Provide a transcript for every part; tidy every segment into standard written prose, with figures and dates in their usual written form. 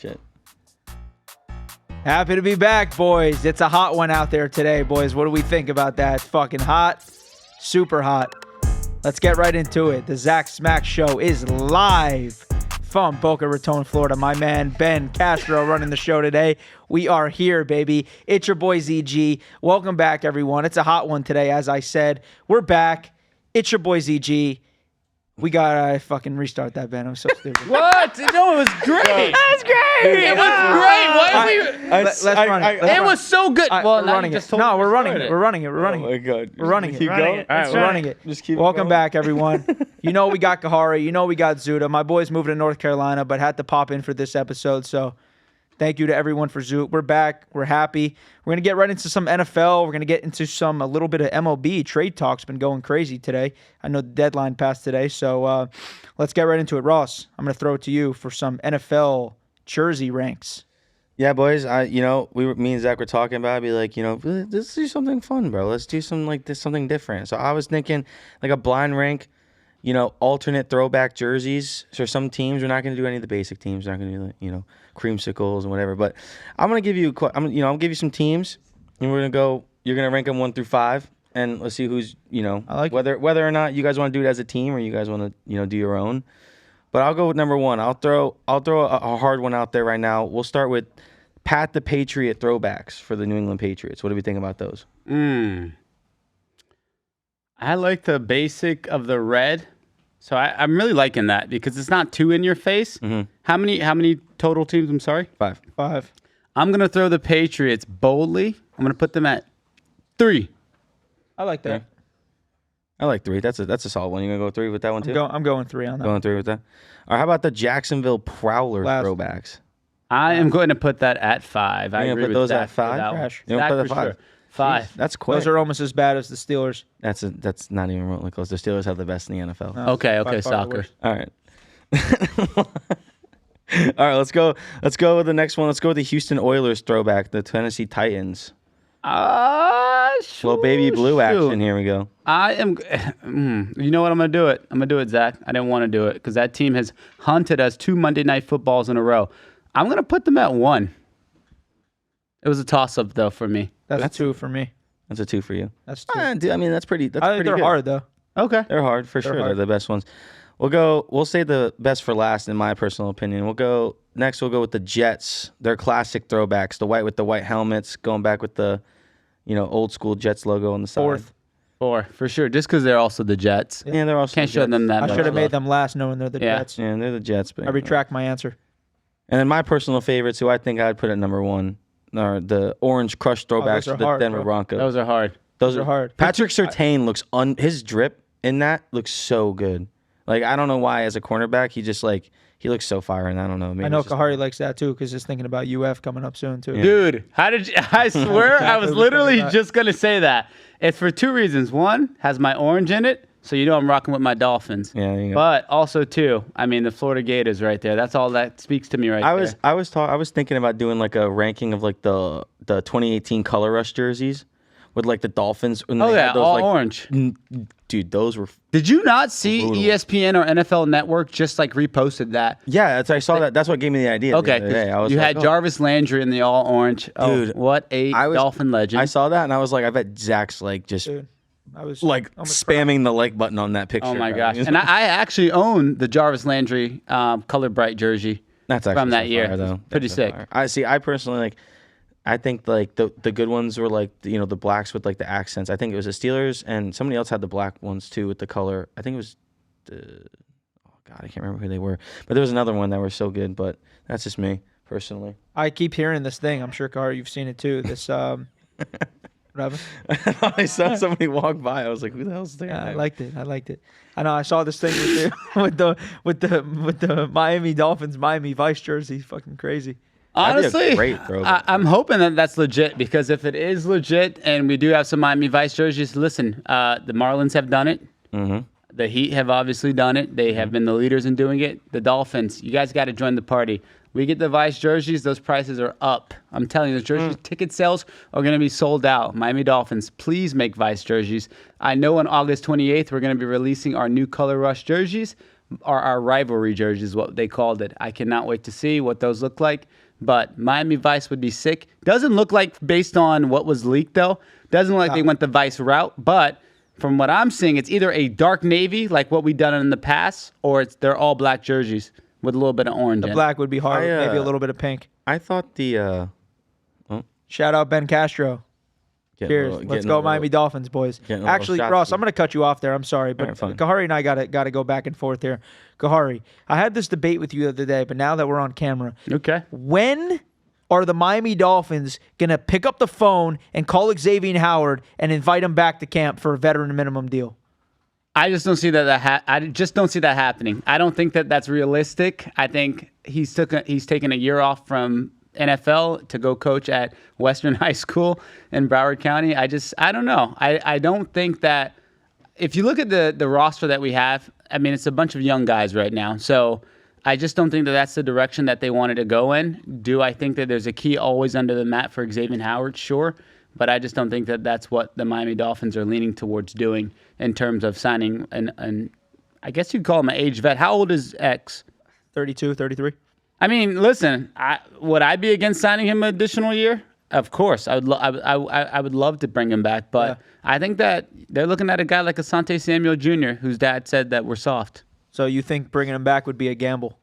Shit. Happy to be back, boys. It's a hot one out there today, boys. What do we think about that? It's fucking hot. Super hot. Let's get right into it. The Zach Smackz Show is live from Boca Raton, Florida. My man, Ben Castro, running the show today. We are here, baby. It's your boy, ZG. Welcome back, everyone. It's a hot one today, as I said. We're back. It's your boy, ZG. We gotta fucking restart that, Ben. I'm so stupid. What? No, it was great. That was great. It was great. Why Let's run it. it was so good. We're running it. No, we're running it. We're running it. We're running Oh my it. God. We're running it. Keep going. All right, we're running it. Just keep Welcome going. back, everyone. You know we got Kahari. You know we got Zuda. My boy's moving to North Carolina, but had to pop in for this episode. So thank you to everyone for Zuda. We're back. We're happy. We're going to get right into some NFL. We're going to get into a little bit of MLB. Trade talk's been going crazy today. I know the deadline passed today. So let's get right into it. Ross, I'm going to throw it to you for some NFL jersey ranks. Yeah, boys. Me and Zach were talking about. I'd be like, let's do something fun, bro. Let's do something different. So I was thinking like a blind rank, alternate throwback jerseys. So some teams, we're not going to do any of the basic teams. We're not going to do creamsicles and whatever. But I'm going to give you, I'll give you some teams, and we're going to go. You're going to rank them 1 through 5, and let's see who's, I like whether or not you guys want to do it as a team or you guys want to, do your own. But I'll go with number 1. I'll throw a hard one out there right now. We'll start with Pat the Patriot throwbacks for the New England Patriots. What do we think about those? I like the basic of the red. So I'm really liking that because it's not too in your face. Mm-hmm. How many total teams? I'm sorry? 5. I'm going to throw the Patriots boldly. I'm going to put them at 3. I like that. Yeah. I like 3. That's a solid one. You gonna go 3 with that one too? I'm going 3 on that. Going 3 with that. All right. How about the Jacksonville Prowler throwbacks? I am going to put that at 5. I agree put with those that at 5? Trash. You don't put it at 5? Sure. 5. Jeez, that's quick. Those are almost as bad as the Steelers. That's not even remotely close. The Steelers have the best in the NFL. Okay, by far the soccer. worst. All right. All right, let's go with the next one. Let's go with the Houston Oilers throwback, the Tennessee Titans. Little baby blue action. Here we go. I am. You know what? I'm going to do it. I'm going to do it, Zach. I didn't want to do it because that team has hunted us 2 Monday Night Footballs in a row. I'm going to put them at 1. It was a toss-up, though, for me. That's a 2 for me. That's a 2 for you. That's 2. I mean, that's pretty. That's I think pretty they're good. hard, though. Okay. They're hard for sure. hard. They're the best ones. We'll say the best for last, in my personal opinion. We'll go with the Jets. Their classic throwbacks, the white with the white helmets, going back with the, old school Jets logo on the side. 4, for sure. Just because they're also the Jets. Yeah, they're also Can't the show Jets. them that I much should have made love. them last knowing they're the Yeah. Jets. Yeah, they're the Jets. But, I retract my answer. And then my personal favorites, who I think I'd put at number 1, are the orange crush throwbacks are for the hard, Denver bro. Broncos. Those are hard. Those are hard. Patrick Surtain looks his drip in that looks so good. Like, I don't know why as a cornerback he just he looks so fire, and I don't know. Maybe I know it's just- Kahari likes that too because he's thinking about UF coming up soon too. Dude, how did you? I swear I was literally that. just going to say that. It's for 2 reasons. 1, has my orange in it, so I'm rocking with my Dolphins. Yeah, there you go. But also 2, I mean, the Florida Gators right there. That's all that speaks to me right there. I was thinking about doing like a ranking of like the 2018 Color Rush jerseys with like the Dolphins. And Oh, they yeah, had those, all like, orange. Dude, those were. Did you not see brutal. ESPN or NFL Network just reposted that? Yeah, I saw that. That's what gave me the idea. Okay, the other day. I was you like, had oh. Jarvis Landry in the all orange. Dude, Oh, what a Dolphin legend. I saw that and I was like, I bet Zach's just Dude, I was almost spamming the like button on that picture. Oh my bro. gosh! And I actually own the Jarvis Landry Color Bright jersey. That's actually from that so year. fire, though. Pretty That's so sick. fire. I personally I think the good ones were the blacks with the accents. I think it was the Steelers and somebody else had the black ones too with the color. I think it was I can't remember who they were. But there was another one that were so good, but that's just me personally. I keep hearing this thing. I'm sure, Kahari, you've seen it too. This whatever. I saw somebody walk by. I was like, who the hell's there? Yeah, I liked it. I know. I saw this thing with the Miami Dolphins Miami Vice jersey. Fucking crazy. Honestly, great throwback. I'm hoping that that's legit because if it is legit and we do have some Miami Vice jerseys, listen, the Marlins have done it. Mm-hmm. The Heat have obviously done it. They have been the leaders in doing it. The Dolphins, you guys got to join the party. We get the Vice jerseys, those prices are up. I'm telling you, those jerseys ticket sales are going to be sold out. Miami Dolphins, please make Vice jerseys. I know on August 28th, we're going to be releasing our new Color Rush jerseys. our rivalry jerseys is what they called it. I cannot wait to see what those look like. But Miami Vice would be sick. Doesn't look like, based on what was leaked though, doesn't look like they went the Vice route. But from what I'm seeing, it's either a dark navy like what we've done in the past, or they're all black jerseys with a little bit of orange. The black would be hard, maybe a little bit of pink. I thought the Shout out Ben Castro. Cheers. Let's go Miami Dolphins, boys. Actually, Ross, I'm going to cut you off there. I'm sorry, but Kahari and I got to go back and forth here. Kahari, I had this debate with you the other day, but now that we're on camera, Okay. when are the Miami Dolphins going to pick up the phone and call Xavier Howard and invite him back to camp for a veteran minimum deal? I just don't see that. I just don't see that happening. I don't think that that's realistic. I think he's taken a year off from NFL to go coach at Western High School in Broward County. I don't know. I don't think that if you look at the roster that we have, I mean, it's a bunch of young guys right now. So I just don't think that that's the direction that they wanted to go in. Do I think that there's a key always under the mat for Xavier Howard? Sure. But I just don't think that that's what the Miami Dolphins are leaning towards doing in terms of signing an I guess you'd call him an age vet. How old is X? 32, 33? I mean, listen, would I be against signing him an additional year? Of course. I would love to bring him back. But I think that they're looking at a guy like Asante Samuel Jr., whose dad said that we're soft. So you think bringing him back would be a gamble?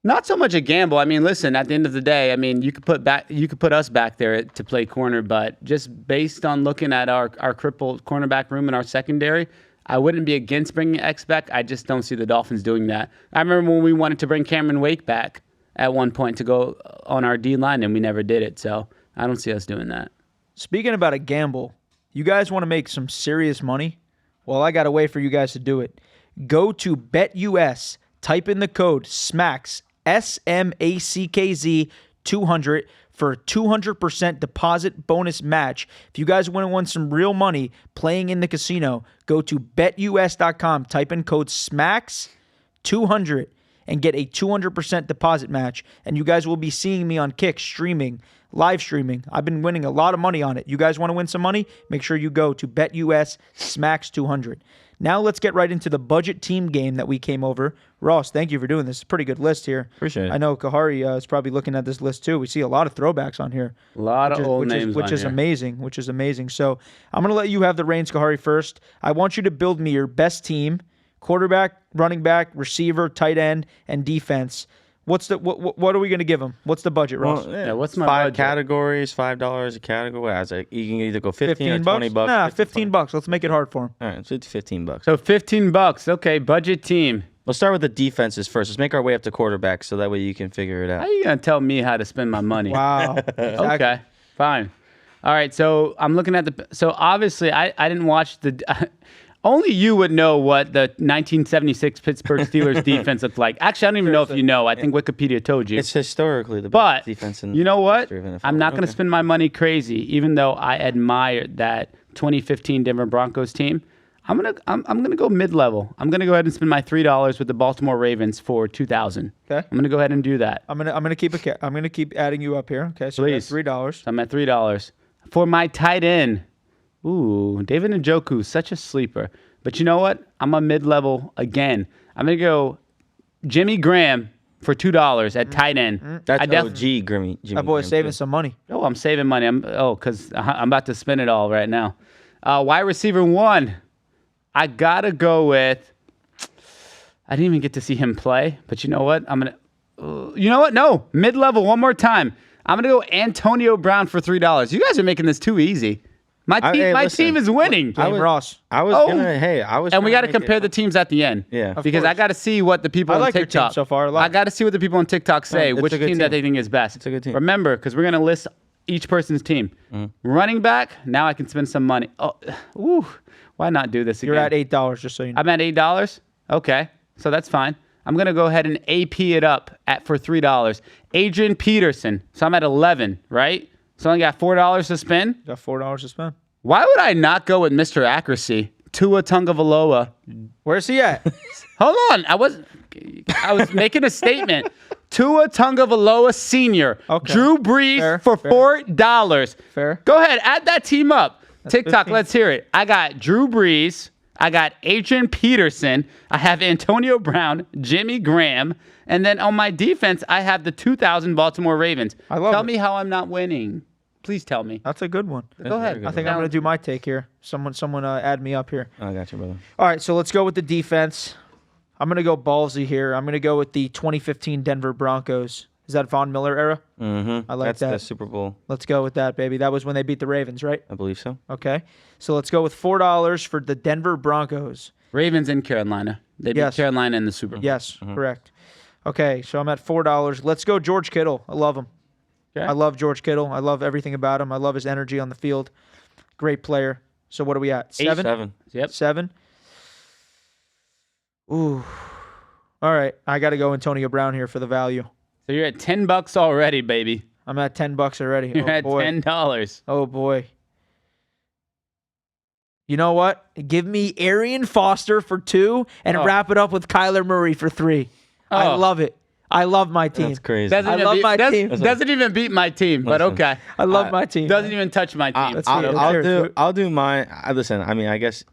Not so much a gamble. I mean, listen, at the end of the day, I mean, you could put us back there to play corner, but just based on looking at our crippled cornerback room in our secondary, I wouldn't be against bringing X back. I just don't see the Dolphins doing that. I remember when we wanted to bring Cameron Wake back at one point to go on our D line, and we never did it. So I don't see us doing that. Speaking about a gamble, you guys want to make some serious money? Well, I got a way for you guys to do it. Go to BetUS, type in the code SMACKZ, SMACKZ 200 for a 200% deposit bonus match. If you guys want to win some real money playing in the casino, go to betus.com, type in code SMACKZ200 and get a 200% deposit match. And you guys will be seeing me on Kick streaming, live streaming. I've been winning a lot of money on it. You guys want to win some money? Make sure you go to BetUS SMACKZ200. Now let's get right into the budget team game that we came over. Ross, thank you for doing this. It's a pretty good list here. Appreciate it. I know Kahari is probably looking at this list too. We see a lot of throwbacks on here. A lot of old names which is amazing. Which is amazing. So I'm going to let you have the reins, Kahari, first. I want you to build me your best team: quarterback, running back, receiver, tight end, and defense. What are we going to give them? What's the budget, Ross? Well, Yeah, what's my five budget? categories, $5 a category. You can either go 15 or $15? 20 bucks. Nah, $15. Let's make it hard for him. All right, so it's $15. So $15. Okay, budget team. Let's start with the defenses first. Let's make our way up to quarterback so that way you can figure it out. How are you going to tell me how to spend my money? Wow. Exactly. Okay, fine. All right, so I'm looking at so obviously I didn't watch the, only you would know what the 1976 Pittsburgh Steelers defense looked like. Actually, I don't even know if you know. I think Wikipedia told you. It's historically the But best defense in you know what? history of NFL. I'm not going to Okay. spend my money crazy, even though I admired that 2015 Denver Broncos team. I'm gonna go mid-level. I'm gonna go ahead and spend my $3 with the Baltimore Ravens for $2,000. Okay. I'm gonna go ahead and do that. I'm gonna keep adding you up here. Okay, so Please. $3. So I'm at $3 for my tight end. Ooh, David Njoku, such a sleeper. But you know what? I'm a mid-level again. I'm gonna go Jimmy Graham for $2 at tight end. That's I OG Jimmy. That boy's saving some money. Oh, I'm saving money. Because I'm about to spend it all right now. Wide receiver 1. I gotta go with. I didn't even get to see him play, but you know what? You know what? No, mid-level one more time. I'm gonna go Antonio Brown for $3. You guys are making this too easy. My team is winning. Ross. I was And trying we to got to make compare it- the teams at the end. Yeah. Of Because I course. got to see what the people I on like your team TikTok. so far a lot. I got to see what the people on TikTok say. it's Which a good team that team. they think is best. It's a good team. Remember, because we're gonna list each person's team. Running back. Now I can spend some money. Why not do this again? You're at $8, just so you know. I'm at $8. Okay, so that's fine. I'm gonna go ahead and AP it up for $3. Adrian Peterson. So I'm at 11, right? So I only got $4 to spend. You got $4 to spend. Why would I not go with Mr. Accuracy? Tua Tagovailoa. Where's he at? Hold on, I was making a statement. Tua Tagovailoa Sr. Okay. Drew Brees Fair, for fair. $4. Fair. Go ahead, add that team up. TikTok, 15. let's hear it. I got Drew Brees. I got Adrian Peterson. I have Antonio Brown, Jimmy Graham. And then on my defense, I have the 2000 Baltimore Ravens. Tell me how I'm not winning. Please tell me. That's a good one. Go ahead. I think I'm going to do my take here. Someone add me up here. I got you, brother. All right, so let's go with the defense. I'm going to go ballsy here. I'm going to go with the 2015 Denver Broncos. Is that Von Miller era? Mm-hmm. I like that. That's Super Bowl. Let's go with that, baby. That was when they beat the Ravens, right? I believe so. Okay. So let's go with $4 for the Denver Broncos. Ravens in Carolina. They beat Carolina in the Super Bowl. Yes, correct. Okay, so I'm at $4. Let's go George Kittle. I love him. Okay. I love George Kittle. I love everything about him. I love his energy on the field. Great player. So what are we at? 7? 7. Yep. 7? Ooh. All right. I got to go Antonio Brown here for the value. So you're at $10 already, baby. I'm at $10 already. You're at $10. Oh, boy. You know what? Give me Arian Foster for 2 and wrap it up with Kyler Murray for 3. I love it. I love my team. That's crazy. Doesn't even beat my team, but Listen, okay. I love my team. Doesn't even touch my team. I'll do mine. Listen, I mean, I guess,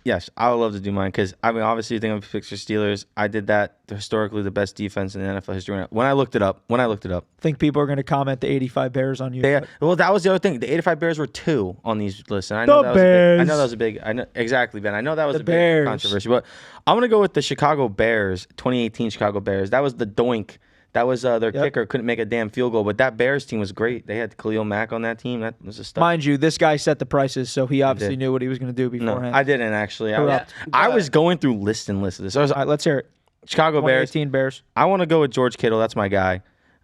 yes, I would love to do mine because, I mean, obviously, you think of Pittsburgh Steelers. I did that. Historically, the best defense in the NFL history. When I looked it up. I think people are going to comment the 85 Bears on you. Well, that was the other thing. The 85 Bears were 2 on these lists. And I know that was a big. I know exactly, Ben. I know that was a big controversy. But I'm going to go with the Chicago Bears, 2018 Chicago Bears. That was the doink. That was their kicker couldn't make a damn field goal, but that Bears team was great. They had Khalil Mack on that team. That was a stuff. Mind you, this guy set the prices, so he obviously knew what he was going to do beforehand. No, I didn't actually. I was going through list of this. All right, let's hear it. Chicago Bears. 2018 Bears. I want to go with George Kittle. That's my guy.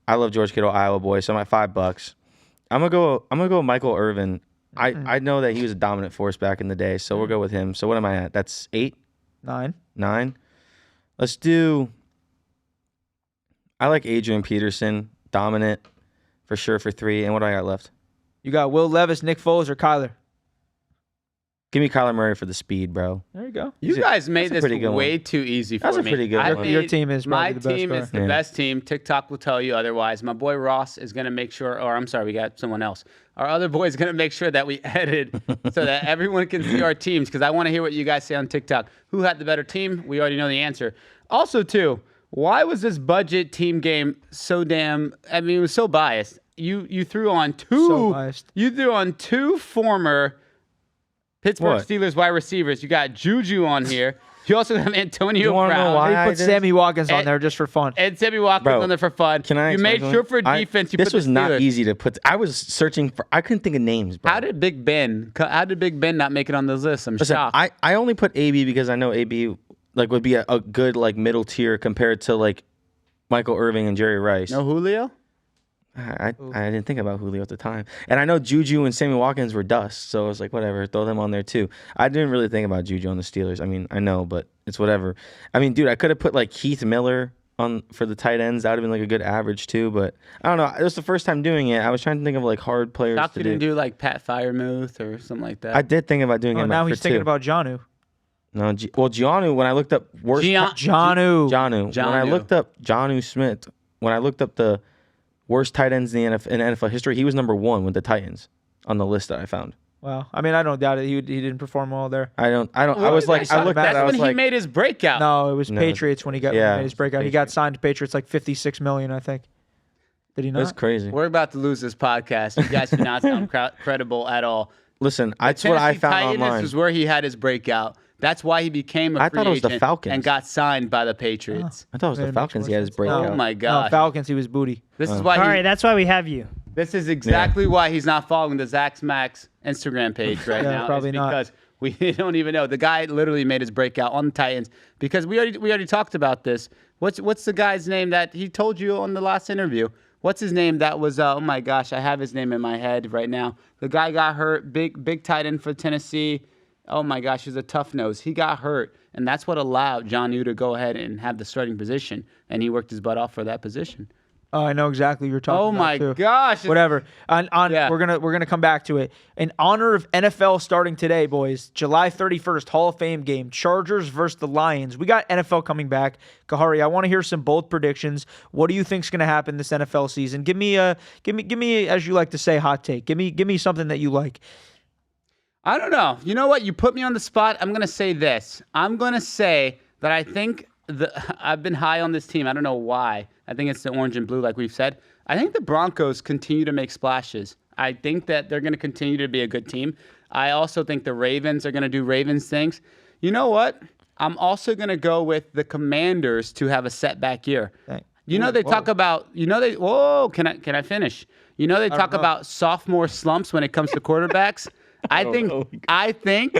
I love George Kittle, Iowa boy. So I'm at $5. I'm gonna go with Michael Irvin. I know that he was a dominant force back in the day, so we'll go with him. So what am I at? That's 8? 9. 9. Let's do. I like Adrian Peterson, dominant for sure for 3. And what do I got left? You got Will Levis, Nick Foles, or Kyler? Give me Kyler Murray for the speed, bro. There you go. You guys made this way too easy for me. That's a pretty good one. Your team is my probably the best. team is the best team. TikTok will tell you otherwise. My boy Ross is going to make sure, or I'm sorry, we got someone else. Our other boy is going to make sure that we edit so that everyone can see our teams because I want to hear what you guys say on TikTok. Who had the better team? We already know the answer. Also, too, why was this budget team game so damn, I mean, it was so biased. You threw on 2. So biased. You threw on 2 former Pittsburgh Steelers wide receivers. You got Juju on here. You also have Antonio Brown. Know why he put Sammy Watkins on there just for fun. And Sammy Watkins on there for fun. You made sure for defense. This was not easy to put. I was searching for. I couldn't think of names, bro. How did Big Ben not make it on this list? I'm shocked. I only put AB because I know AB would be a good middle tier compared to Michael Irving and Jerry Rice. No Julio? I didn't think about Julio at the time. And I know Juju and Sammy Watkins were dust, so I was like, whatever, throw them on there too. I didn't really think about Juju on the Steelers. I mean, I know, but it's whatever. I mean, dude, I could have put Keith Miller on for the tight ends. That would have been a good average too, but I don't know. It was the first time doing it. I was trying to think of hard players to do. You didn't do Pat Firemuth or something like that? I did think about doing him. Now he's thinking about Jonnu. No, Jonnu, when I looked up Jonnu. When I looked up Jonnu Smith, when I looked up the worst tight ends in NFL history, he was number 1 with the Titans on the list that I found. Well, I mean, I don't doubt it. He didn't perform well there. I looked at it. I was when he made his breakout. No, it was Patriots when he made his breakout. He got signed to Patriots $56 million, I think. Did he not? That's crazy. We're about to lose this podcast. You guys do not sound credible at all. Listen, that's what I found online. This is where he had his breakout. That's why he became a free agent the Falcons. and got signed by the Patriots. I thought it was the Falcons. He had his breakout. Oh my God! No, Falcons. He was booty. This is why. All right, that's why we have you. This is exactly why he's not following the Zach Smackz Instagram page right now. Probably not. Because we don't even know. The guy literally made his breakout on the Titans because we already talked about this. What's the guy's name that he told you on the last interview? What's his name? That was oh my gosh, I have his name in my head right now. The guy got hurt. Big tight end for Tennessee. Oh my gosh, he's a tough nose. He got hurt, and that's what allowed Jonnu to go ahead and have the starting position, and he worked his butt off for that position. Oh, I know exactly what you're talking about. Oh my gosh! Whatever. We're gonna come back to it. In honor of NFL starting today, boys, July 31st, Hall of Fame game, Chargers versus the Lions. We got NFL coming back. Kahari, I want to hear some bold predictions. What do you think's gonna happen this NFL season? Give me, as you like to say, hot take. Give me something that you like. I don't know. You know what? You put me on the spot. I'm going to say this. I'm going to say that I think I've been high on this team. I don't know why. I think it's the orange and blue, like we've said. I think the Broncos continue to make splashes. I think that they're going to continue to be a good team. I also think the Ravens are going to do Ravens things. You know what? I'm also going to go with the Commanders to have a setback year. You know, they talk about, can I finish? You know, they talk about sophomore slumps when it comes to quarterbacks. I think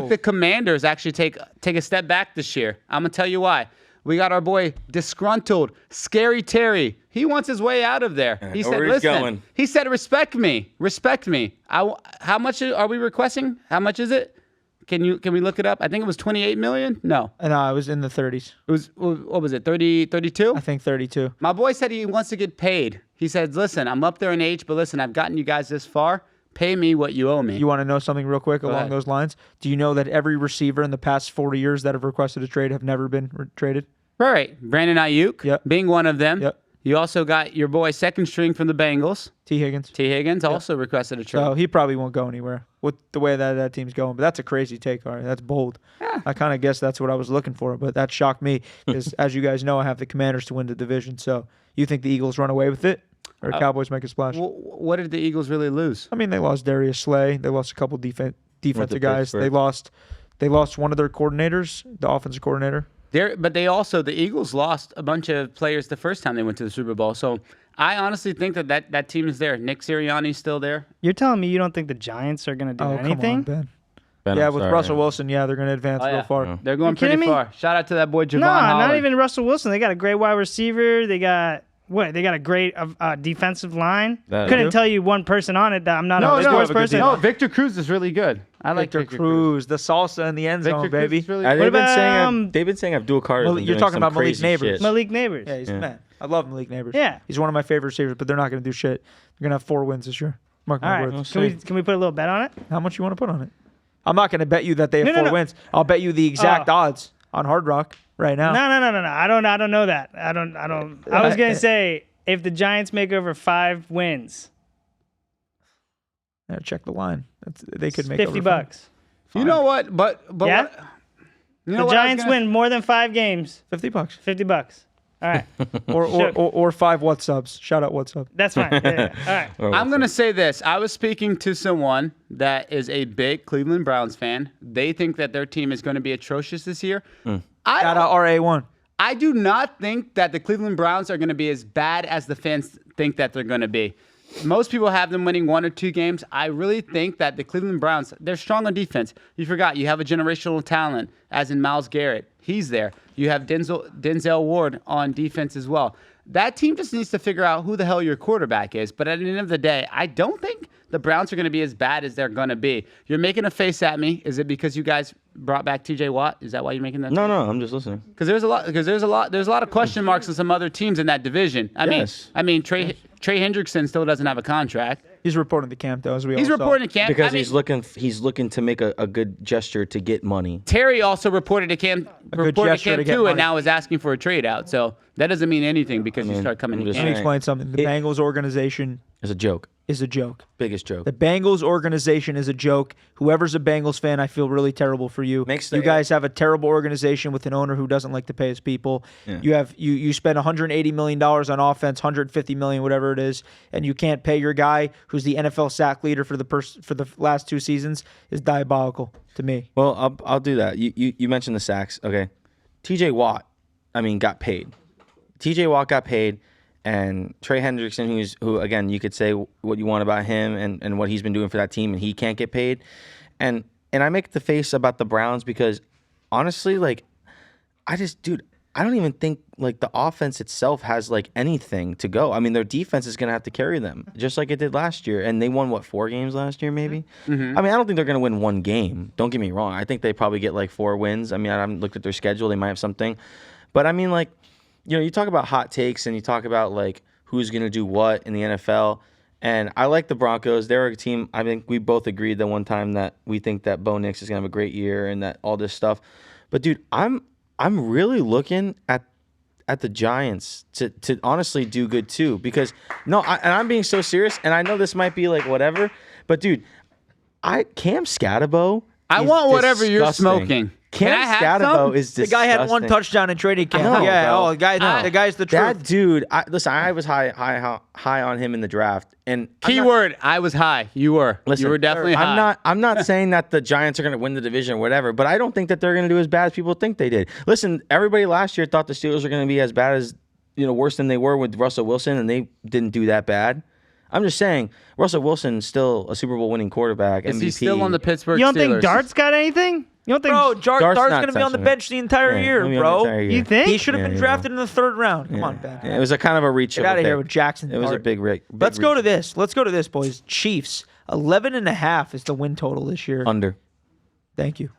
the Commanders actually take a step back this year. I'm going to tell you why. We got our boy disgruntled, Scary Terry. He wants his way out of there. He said, listen, he said, respect me. How much are we requesting? How much is it? Can we look it up? I think it was 28 million. No, it was in the 30s. It was, what was it? 32? I think 32. My boy said he wants to get paid. He said, listen, I'm up there in age, but listen, I've gotten you guys this far. Pay me what you owe me. You want to know something real quick along those lines? Do you know that every receiver in the past 40 years that have requested a trade have never been traded? Right. Brandon Ayuk being one of them. Yep. You also got your boy second string from the Bengals. T. Higgins Also requested a trade. So he probably won't go anywhere with the way that team's going. But that's a crazy take, Ari. That's bold. Yeah. I kind of guess that's what I was looking for, but that shocked me because, as you guys know, I have the Commanders to win the division. So you think the Eagles run away with it? Or Cowboys make a splash? What did the Eagles really lose? I mean, they lost Darius Slay. They lost a couple defensive guys. They lost one of their coordinators, the offensive coordinator. But the Eagles lost a bunch of players the first time they went to the Super Bowl. So I honestly think that team is there. Nick Sirianni's still there. You're telling me you don't think the Giants are going to do anything? Come on, Ben. Yeah, with Russell Wilson, they're going to advance real far. Yeah. They're going pretty far. Shout out to that boy Javon Holland. Not even Russell Wilson. They got a great wide receiver. They got They got a great defensive line. Couldn't tell you one person on it that I'm not a sports person. No, Victor Cruz is really good. I like Victor Cruz. The salsa in the end zone, baby. Really they've been saying Abdul Carter. You're talking about Malik Neighbors. Malik Neighbors. Yeah, he's the man. I love Malik Neighbors. Yeah. He's one of my favorite receivers, but they're not going to do shit. They're going to have 4 wins this year. Mark my words. Can we put a little bet on it? How much you want to put on it? I'm not going to bet you that they have 4 wins. I'll bet you the exact odds on Hard Rock right now. No. I don't know that. I don't. I was going to say if the Giants make over 5 wins. Check the line. They could make $50. You know what? But yeah. What, the Giants win more than 5 games. $50. $50. All right. or 5 what subs. Shout out what sub. That's fine. Yeah. All right. I'm going to say this. I was speaking to someone that is a big Cleveland Browns fan. They think that their team is going to be atrocious this year. Shout out RA1. I do not think that the Cleveland Browns are going to be as bad as the fans think that they're going to be. Most people have them winning 1 or 2 games. I really think that the Cleveland Browns, they're strong on defense. You forgot, you have a generational talent, as in Myles Garrett. He's there. You have Denzel Ward on defense as well. That team just needs to figure out who the hell your quarterback is. But at the end of the day, I don't think the Browns are going to be as bad as they're going to be. You're making a face at me. Is it because you guys brought back TJ Watt? Is that why you're making that? No, I'm just listening. Because there's a lot of question marks on some other teams in that division. I mean, Trey Hendrickson still doesn't have a contract. He's reporting to camp though, as we He's all saw. reporting to camp because he's looking to make a good gesture to get money. Terry also reported to camp too, and now is asking for a trade out. So that doesn't mean anything because you start coming to camp. Let me explain something. The Bengals organization is a joke. Biggest joke. The Bengals organization is a joke. Whoever's a Bengals fan, I feel really terrible for you. You guys have a terrible organization with an owner who doesn't like to pay his people. Yeah. You spend $180 million on offense, $150 million, whatever it is, and you can't pay your guy who's the NFL sack leader for the last 2 seasons is diabolical to me. Well, I'll do that. You mentioned the sacks. Okay. TJ Watt, got paid. TJ Watt got paid. And Trey Hendrickson, who again, you could say what you want about him and what he's been doing for that team, and he can't get paid. And I make the face about the Browns because honestly, I don't even think the offense itself has anything to go. I mean, their defense is gonna have to carry them, just like it did last year. And they won 4 games last year, maybe. Mm-hmm. I mean, I don't think they're gonna win 1 game. Don't get me wrong. I think they probably get 4 wins. I mean, I haven't looked at their schedule. They might have something, but I mean, you talk about hot takes and you talk about who's going to do what in the NFL. And I like the Broncos. They're a team. I think we both agreed that one time that we think that Bo Nix is going to have a great year and that all this stuff. But dude, I'm really looking at the Giants to honestly do good too, because and I'm being so serious, and I know this might be whatever, but dude, Cam Scatterbo. I want whatever you're smoking. Cam Scatterbo is disgusting. The guy had 1 touchdown in training camp. Know, yeah, bro. the guy's the truth. That dude. Listen, I was high on him in the draft. And keyword, I was high. You were. Listen, you were definitely high. I'm not saying that the Giants are going to win the division or whatever, but I don't think that they're going to do as bad as people think they did. Listen, everybody last year thought the Steelers were going to be as bad as, worse than they were with Russell Wilson, and they didn't do that bad. I'm just saying, Russell Wilson's still a Super Bowl winning quarterback. Is MVP. he still on the Pittsburgh Steelers? You don't think Dart's got anything? You don't think Dart's going to be on the bench the entire year, bro. You think? He should have been drafted in the 3rd round. Come on, Ben. It was a kind of a reach. Get out of here with Jackson. It was a big reach. Let's go to this. Let's go to this, boys. Chiefs, 11.5 is the win total this year. Under. Thank you.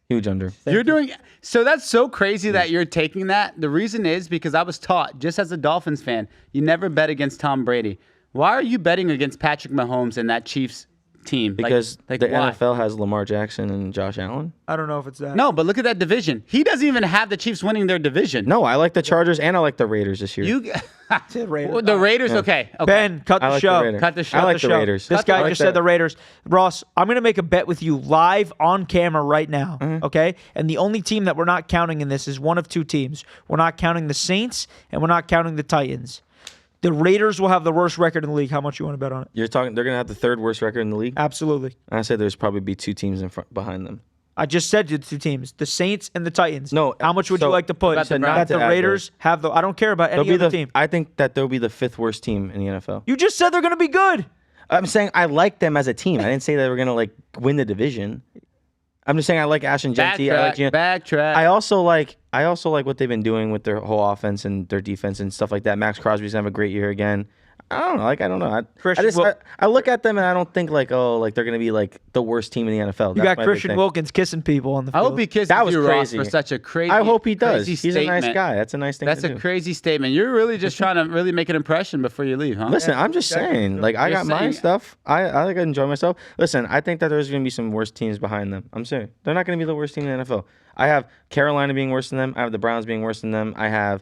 Huge under. You're doing so. That's so crazy that you're taking that. The reason is because I was taught, just as a Dolphins fan, you never bet against Tom Brady. Why are you betting against Patrick Mahomes and that Chiefs team? Because the why? NFL has Lamar Jackson and Josh Allen. I don't know if it's that. No, but look at that division. He doesn't even have the Chiefs winning their division. No, I like the Chargers and I like the Raiders this year. The Raiders. The Raiders, okay. Ben, cut the show. Cut the show. I like the Raiders. This guy just said the Raiders. Ross, I'm going to make a bet with you live on camera right now, okay? And the only team that we're not counting in this is one of 2 teams. We're not counting the Saints, and we're not counting the Titans. The Raiders will have the worst record in the league. How much you want to bet on it? You're talking. They're gonna have the 3rd worst record in the league. Absolutely. I said there's probably be 2 teams in front behind them. I just said the 2 teams, the Saints and the Titans. No, how much would you like to put that the Raiders have the? I don't care about any other team. I think that they'll be the 5th worst team in the NFL. You just said they're going to be good. I'm saying I like them as a team. I didn't say they were gonna win the division. I'm just saying I like Ash and Genty. Backtrack. I also like what they've been doing with their whole offense and their defense and stuff like that. Max Crosby's gonna have a great year again. I don't know. I don't know. I look at them and I don't think they're gonna be the worst team in the NFL. You got Christian Wilkins kissing people on the field. I hope he kisses you, Ross, for such a crazy. I hope he does. He's a nice guy. That's a nice thing. That's to do. a crazy statement. You're really just trying to really make an impression before you leave, huh? Listen, I'm just saying. I got my stuff. I enjoy myself. Listen, I think that there's gonna be some worse teams behind them. I'm serious. They're not gonna be the worst team in the NFL. I have Carolina being worse than them. I have the Browns being worse than them. I have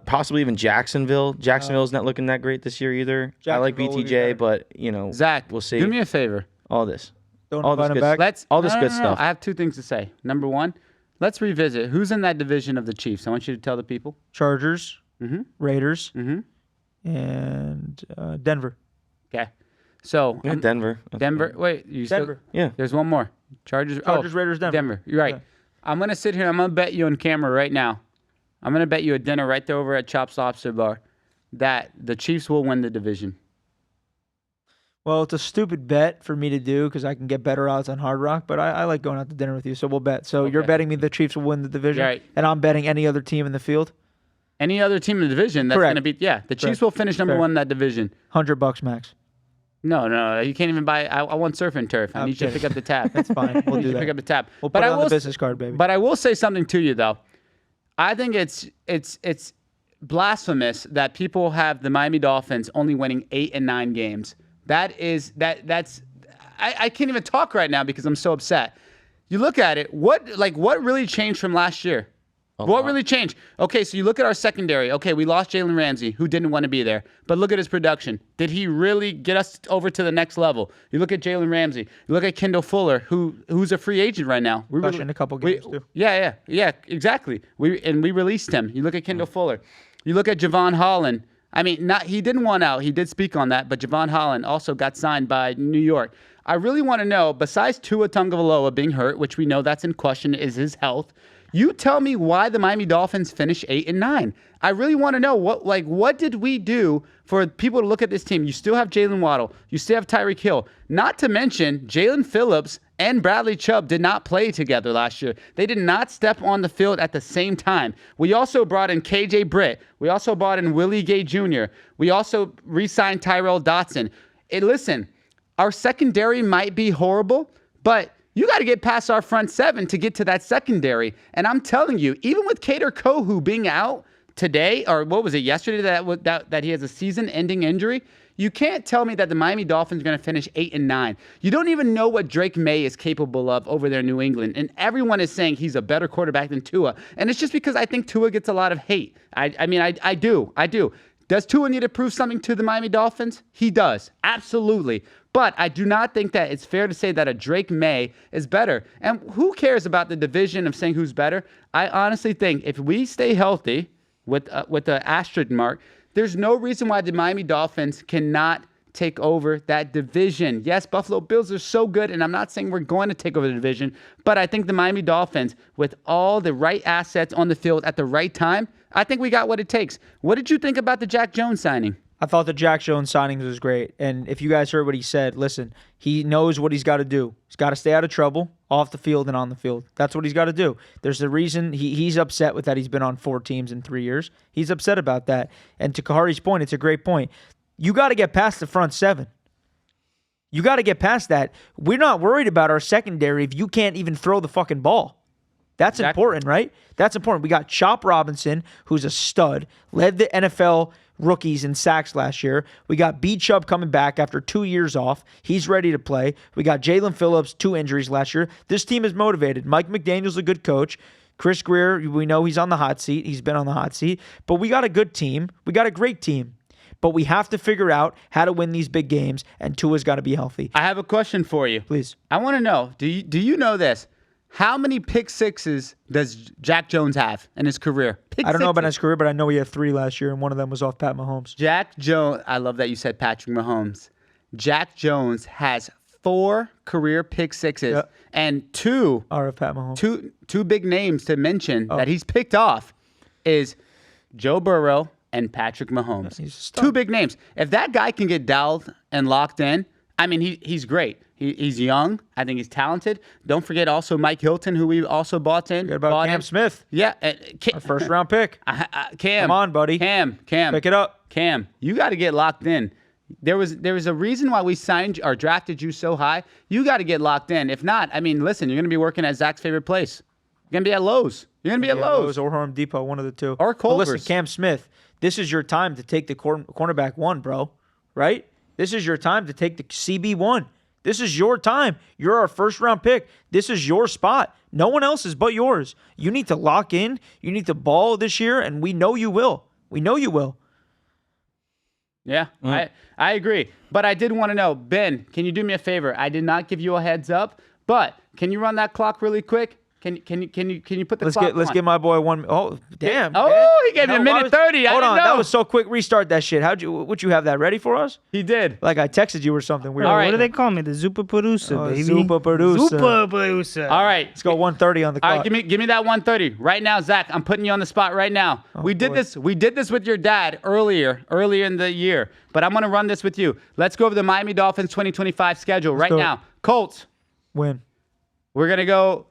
possibly even Jacksonville. Jacksonville's not looking that great this year either. I like BTJ, but Zach, we'll see. Do me a favor. All this Don't all this invite good, him back. all this good stuff. I have 2 things to say. Number 1, let's revisit who's in that division of the Chiefs. I want you to tell the people. Chargers, Raiders, Mm-hmm. and Denver. Okay. So Yeah, Denver. Denver. Wait, you Denver. Yeah. There's one more. Chargers, Raiders, Denver. Denver. You're right. Yeah. I'm gonna sit here. I'm gonna bet you on camera right now. I'm gonna bet you a dinner right there over at Chops Lobster Bar that the Chiefs will win the division. Well, it's a stupid bet for me to do because I can get better odds on Hard Rock, but I like going out to dinner with you, so we'll bet. So you're betting me the Chiefs will win the division, Right. and I'm betting any other team in the field? Any other team in the division that's Correct. gonna beat? Yeah, the Chiefs Correct. will finish number Fair. 1 in that division. $100 max. No, you can't even buy. I want surf and turf. I I'm need you to kidding. pick up the tab. That's fine. We'll You do should that. pick up the tab. We'll but put I it on will the business card, baby. But I will say something to you though. I think it's blasphemous that people have the Miami Dolphins only winning 8 and 9 games. That's I can't even talk right now because I'm so upset. You look at it, what really changed from last year? What really changed? Okay, so you look at our secondary. Okay, we lost Jalen Ramsey, who didn't want to be there. But look at his production. Did he really get us over to the next level? You look at Jalen Ramsey. You look at Kendall Fuller, who's a free agent right now. Especially in a couple games, too. Yeah, exactly. We released him. You look at Kendall Fuller. You look at Javon Holland. I mean, he didn't want out. He did speak on that, but Javon Holland also got signed by New York. I really want to know, besides Tua Tagovailoa being hurt, which we know that's in question, is his health. You tell me why the Miami Dolphins finished 8 and 9. I really want to know what did we do for people to look at this team? You still have Jalen Waddle. You still have Tyreek Hill. Not to mention Jalen Phillips and Bradley Chubb did not play together last year. They did not step on the field at the same time. We also brought in KJ Britt. We also brought in Willie Gay Jr. We also re-signed Tyrell Dotson. Listen, our secondary might be horrible, but you got to get past our front 7 to get to that secondary. And I'm telling you, even with Kader Kohu being out today, or what was it, yesterday, that he has a season-ending injury, you can't tell me that the Miami Dolphins are going to finish 8 and 9. You don't even know what Drake May is capable of over there in New England. And everyone is saying he's a better quarterback than Tua. And it's just because I think Tua gets a lot of hate. I do. Does Tua need to prove something to the Miami Dolphins? He does. Absolutely. But I do not think that it's fair to say that a Drake May is better. And who cares about the division of saying who's better? I honestly think if we stay healthy with the asterisk mark, there's no reason why the Miami Dolphins cannot take over that division. Yes, Buffalo Bills are so good, and I'm not saying we're going to take over the division, but I think the Miami Dolphins, with all the right assets on the field at the right time, I think we got what it takes. What did you think about the Jack Jones signing? I thought the Jack Jones signings was great. And if you guys heard what he said, listen, he knows what he's got to do. He's got to stay out of trouble off the field and on the field. That's what he's got to do. There's a reason he's upset with that. He's been on 4 teams in 3 years. He's upset about that. And to Kahari's point, it's a great point. You got to get past the front 7. You got to get past that. We're not worried about our secondary if you can't even throw the fucking ball. That's important, right? That's important. We got Chop Robinson, who's a stud, led the NFL rookies in sacks last year. We got B. Chubb coming back after 2 years off. He's ready to play. We got Jalen Phillips, 2 injuries last year. This team is motivated. Mike McDaniel's a good coach. Chris Greer, we know he's on the hot seat. He's been on the hot seat. But we got a good team. We got a great team. But we have to figure out how to win these big games, and Tua's got to be healthy. I have a question for you. Please. I want to know, do you know this? How many pick sixes does Jack Jones have in his career? I don't know about his career, but I know he had 3 last year, and one of them was off Pat Mahomes. Jack Jones, I love that you said Patrick Mahomes. Jack Jones has 4 career pick sixes, and 2 are of Pat Mahomes. Two big names to mention that he's picked off is Joe Burrow and Patrick Mahomes. He's 2 big names. If that guy can get dialed and locked in, I mean, he's great. He's young. I think he's talented. Don't forget also Mike Hilton, who we also bought in. Forget about Cam Smith. Yeah. Our first-round pick. Cam. Come on, buddy. Cam. Pick it up. Cam, you got to get locked in. There was a reason why we signed or drafted you so high. You got to get locked in. If not, I mean, listen, you're going to be working at Zach's favorite place. You're going to be at Lowe's. You're going to be at Lowe's. Or Home Depot, one of the 2. Or Culver's. Listen, Cam Smith, this is your time to take the cornerback 1, bro. Right? This is your time to take the CB1. This is your time. You're our first-round pick. This is your spot. No one else's but yours. You need to lock in. You need to ball this year, and we know you will. We know you will. Yeah, I agree. But I did want to know, Ben, can you do me a favor? I did not give you a heads up, but can you run that clock really quick? Can you put the clock on? Let's get my boy 1. Oh, damn. Oh, he gave me a minute 30. Hold on, know. that was so quick. Restart that shit. Would you have that ready for us? He did. Like I texted you or something. All right. What do they call me? The Super Producer, baby. Super Producer. Super Producer. All right. Let's go 1:30 on the clock. All right, give me that 1:30 right now, Zach. I'm putting you on the spot right now. We did this with your dad earlier in the year, but I'm gonna run this with you. Let's go over the Miami Dolphins 2025 schedule right now. Colts. Win. We're gonna go.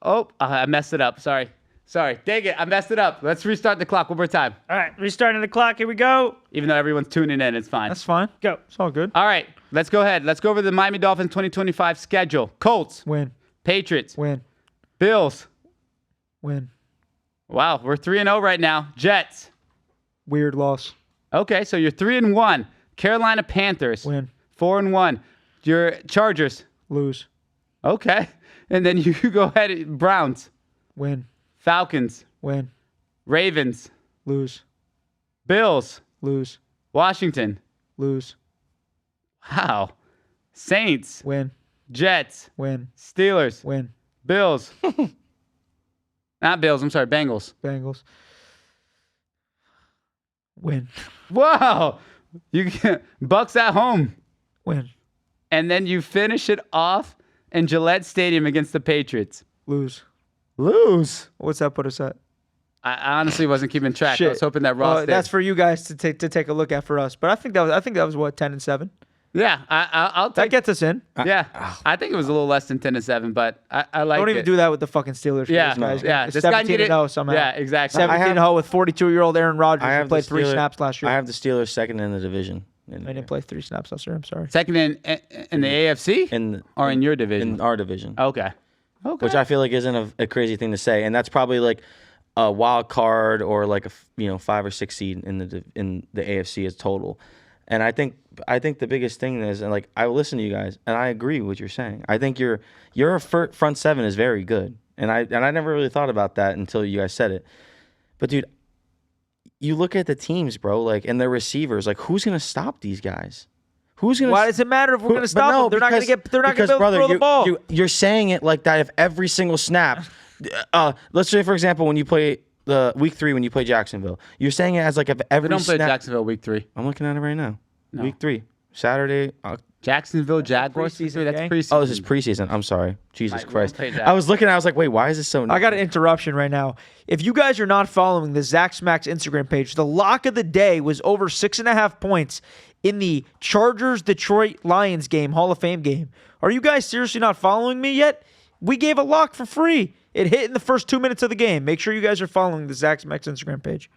Oh, I messed it up. Sorry. Dang it. I messed it up. Let's restart the clock one more time. All right. Restarting the clock. Here we go. Even though everyone's tuning in, it's fine. That's fine. Go. It's all good. All right. Let's go ahead. Let's go over the Miami Dolphins 2025 schedule. Colts. Win. Patriots. Win. Bills. Win. Wow. We're 3-0 right now. Jets. Weird loss. Okay. So you're 3-1. Carolina Panthers. Win. 4-1. Your Chargers. Lose. Okay. And then you go ahead. Browns. Win. Falcons. Win. Ravens. Lose. Bills. Lose. Washington. Lose. Wow. Saints. Win. Jets. Win. Steelers. Win. Bills. Not Bills. I'm sorry. Bengals. Bengals. Win. Wow. You get Bucks at home. Win. And then you finish it off in Gillette Stadium against the Patriots. Lose. Lose. What's that put us at? I honestly wasn't keeping track. Shit. I was hoping that Ross did. That's for you guys to take a look at for us. But I think that was what, 10-7. Yeah, I'll That take. gets us in. Yeah, I think it was a little less than 10-7, but I like. Don't even do that with the fucking Steelers. For Yeah, these guys. yeah. It's This guy 17-0 somehow. Yeah, exactly. 17-0 with 42-year-old Aaron Rodgers I who have played the 3 Steelers- snaps last year. I have the Steelers second in the division. I didn't play 3 snaps last year. I'm sorry. Second in the AFC or in your division? In our division. Okay. Which I feel like isn't a crazy thing to say, and that's probably like a wild card or like a 5 or 6 seed in the AFC as total. And I think the biggest thing is, and like I listen to you guys, and I agree with what you're saying. I think your front 7 is very good, and I never really thought about that until you guys said it. But dude, you look at the teams, bro, like and their receivers, like who's gonna stop these guys? Who's gonna? Why does it matter if we're gonna stop them? They're not gonna get. They're not gonna be able to throw the ball. You're saying it like that. If every single snap, let's say for example, when you play the week 3, when you play Jacksonville, you're saying it as like if every. We don't play snap, Jacksonville week 3. I'm looking at it right now. No. Week 3, Saturday. Jacksonville Jaguars season. That's preseason. Oh, this is preseason. I'm sorry. Jesus Christ. play I was looking. I was like, wait, why is this so? I got an interruption right now. If you guys are not following the Zach Smackz Instagram page, the lock of the day was over 6.5 points in the Chargers-Detroit Lions game, Hall of Fame game. Are you guys seriously not following me yet? We gave a lock for free. It hit in the first 2 minutes of the game. Make sure you guys are following the Zach Smackz Instagram page.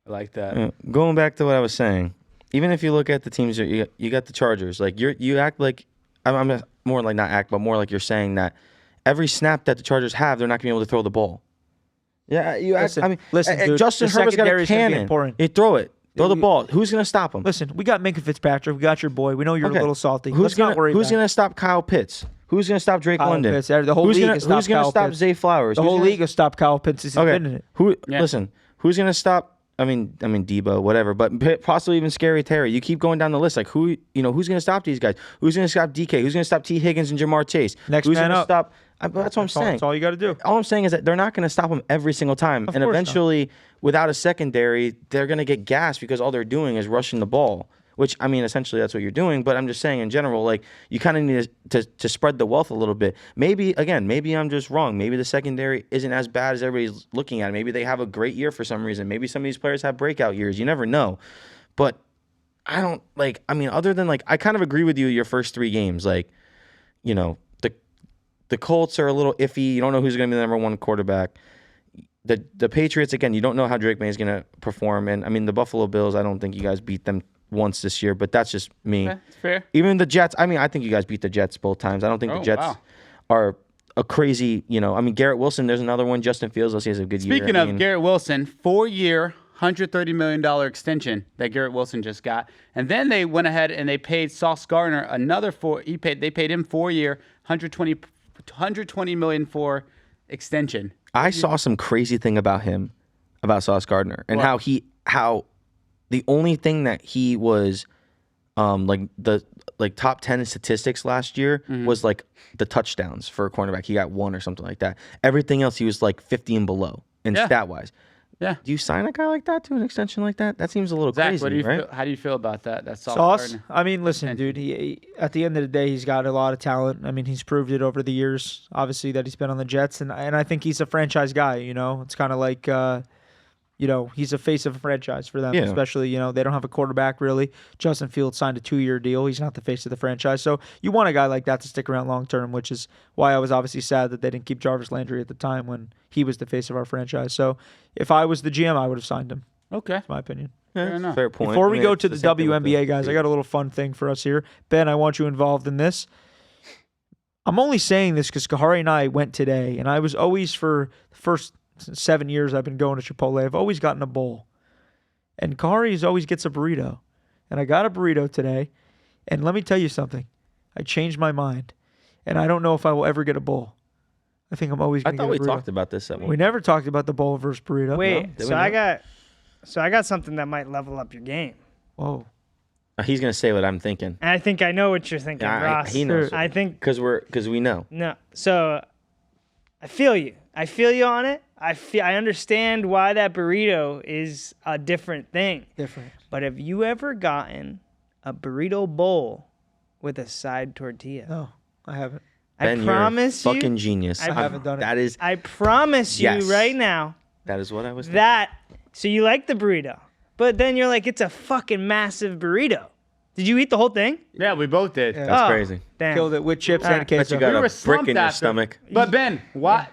I like that. Going back to what I was saying, even if you look at the teams, you got the Chargers. Like you act like I'm more like not act, but more like you're saying that every snap that the Chargers have, they're not gonna be able to throw the ball. Yeah, you act. I mean, listen, dude, Justin Herbert's got a cannon. You throw it. Throw the ball. Who's going to stop him? Listen, we got Minka Fitzpatrick. We got your boy. We know you're a little salty. Who's going to stop Kyle Pitts? Who's going to stop Drake London? Pitts. The whole league has stopped Who's going to stop Zay Flowers? The whole league has stopped Kyle Pitts since he's been in it. Listen, who's going to stop? I mean, Debo, whatever, but possibly even Scary Terry. You keep going down the list. Like who's going to stop these guys? Who's going to stop DK? Who's going to stop T Higgins and Jamar Chase? Who's going to stop? That's what I'm saying. That's all you got to do. All I'm saying is that they're not going to stop them every single time, and eventually, without a secondary, they're going to get gassed because all they're doing is rushing the ball. Which, I mean, essentially that's what you're doing. But I'm just saying in general, like, you kind of need to spread the wealth a little bit. Maybe I'm just wrong. Maybe the secondary isn't as bad as everybody's looking at it. Maybe they have a great year for some reason. Maybe some of these players have breakout years. You never know. But I don't, like, I mean, other than, like, I kind of agree with you your first 3 games. Like, you know, the Colts are a little iffy. You don't know who's going to be the number 1 quarterback. The Patriots, again, you don't know how Drake May is going to perform. And, I mean, the Buffalo Bills, I don't think you guys beat them once this year, but that's just me. That's fair. Even the Jets, I mean, I think you guys beat the Jets both times. I don't think the Jets are a crazy, you know, I mean, Garrett Wilson, there's another one. Justin Fields, let's say, has a good year. Speaking of Garrett Wilson, 4-year, $130 million extension that Garrett Wilson just got. And then they went ahead and they paid Sauce Gardner another they paid him 4-year, $120 million for extension. I saw some crazy thing about him, about Sauce Gardner, and how the only thing that he was like top 10 in statistics last year was like the touchdowns for a cornerback. He got 1 or something like that. Everything else he was like 50 and below in stat wise. Yeah. Do you sign a guy like that to an extension like that? That seems a little Zach, crazy, right? How do you feel about that? That's Sauce. I mean, listen, dude. He at the end of the day, he's got a lot of talent. I mean, he's proved it over the years. Obviously, that he's been on the Jets, and I think he's a franchise guy. You know, it's kind of like. You know, he's a face of a franchise for them, especially, you know, they don't have a quarterback really. Justin Fields signed a 2-year deal. He's not the face of the franchise. So you want a guy like that to stick around long term, which is why I was obviously sad that they didn't keep Jarvis Landry at the time when he was the face of our franchise. So if I was the GM, I would have signed him. Okay. That's my opinion. Fair enough. Fair point. Before we go to the WNBA, guys, I got a little fun thing for us here. Ben, I want you involved in this. I'm only saying this because Kahari and I went today, and I was always, for the first 7 years I've been going to Chipotle, I've always gotten a bowl. And Kahari always gets a burrito. And I got a burrito today. And let me tell you something. I changed my mind. And I don't know if I will ever get a bowl. I think I'm always going to get a burrito. I thought we talked about this at one. We never talked about the bowl versus burrito. Wait, no? So I got something that might level up your game. Whoa. He's going to say what I'm thinking. And I think I know what you're thinking, Ross. He knows. I think because we know. No. So I feel you. I feel you on it. I understand why that burrito is a different thing. Different. But have you ever gotten a burrito bowl with a side tortilla? No, I haven't. Ben, I promise you're a fucking genius. I haven't done it. I promise you right now. That is what I was thinking. So you like the burrito, but then you're like, it's a fucking massive burrito. Did you eat the whole thing? Yeah, we both did. Yeah. That's crazy. Damn. Killed it with chips and queso. But you got a brick in your stomach. But Ben, why?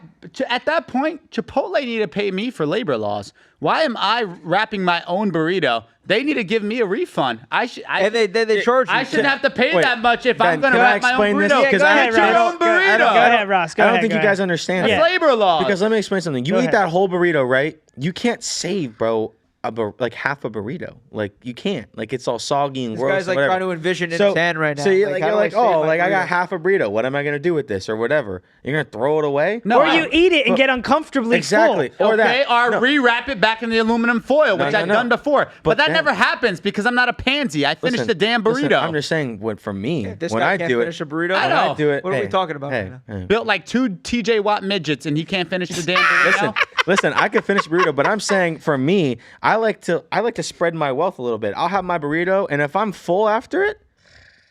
At that point, Chipotle need to pay me for labor laws. Why am I wrapping my own burrito? They need to give me a refund. And they charge you. I shouldn't have to pay that much if I'm going to wrap my own burrito. Because I don't think Ross. I don't think you guys understand that. Labor laws. Because let me explain something. You eat that whole burrito, right? You can't save, bro, like half a burrito. Like you can't. Like it's all soggy and This gross. guy's like whatever. trying to envision in his hand right now. So you're like, how do I save my I got burrito? half a burrito. What am I gonna do with this or whatever? You're gonna throw it away? No, Or you eat it and get uncomfortably Exactly. full. Or okay, that. or No. rewrap it back in the aluminum foil, which I've done before. But that then- never happens because I'm not a pansy. I finished Listen, the damn burrito. listen, I'm just saying what for me This when guy I can't do finish it. a burrito. I When I know. do it. What are we hey, talking about Hey, right now? hey. Built like 2 TJ Watt midgets, and he can't finish the damn burrito. Listen, I could finish burrito, but I'm saying for me, I like to spread my wealth a little bit. I'll have my burrito, and if I'm full after it,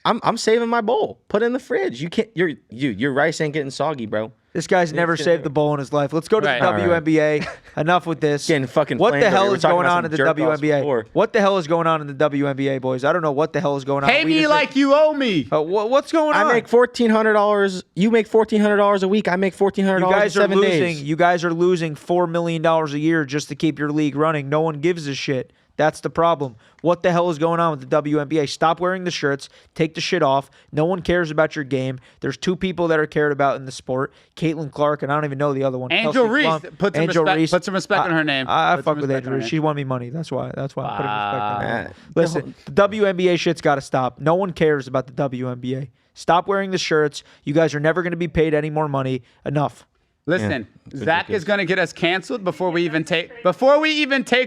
I'm saving my bowl. Put it in the fridge. You can't. Your rice ain't getting soggy, bro. This guy's never saved the bowl in his life. Let's go to Right. the All right. WNBA. Enough with this. Getting fucking what the flamed over hell here. We're is talking going about on in some the jerk-offs before. WNBA? What the hell is going on in the WNBA, boys? I don't know what the hell is going on. Pay We me just- like you owe me. What's going on? I make $1,400. You make $1,400 a week. I make $1,400 You guys in are 7 losing. days. You guys are losing $4 million a year just to keep your league running. No one gives a shit. That's the problem. What the hell is going on with the WNBA? Stop wearing the shirts. Take the shit off. No one cares about your game. There's 2 people that are cared about in the sport. Caitlin Clark, and I don't even know the other one. Angel Kelsey Reese. Plum. Put some Angel respect- Reese. put some respect on her name. I Put fuck some with respect Angel on her Reese. name. She won me money. That's why I'm putting respect on her. Ah. Listen, the WNBA shit's got to stop. No one cares about the WNBA. Stop wearing the shirts. You guys are never going to be paid any more money. Enough. Listen, Yeah, Zach is going to get us canceled before we even take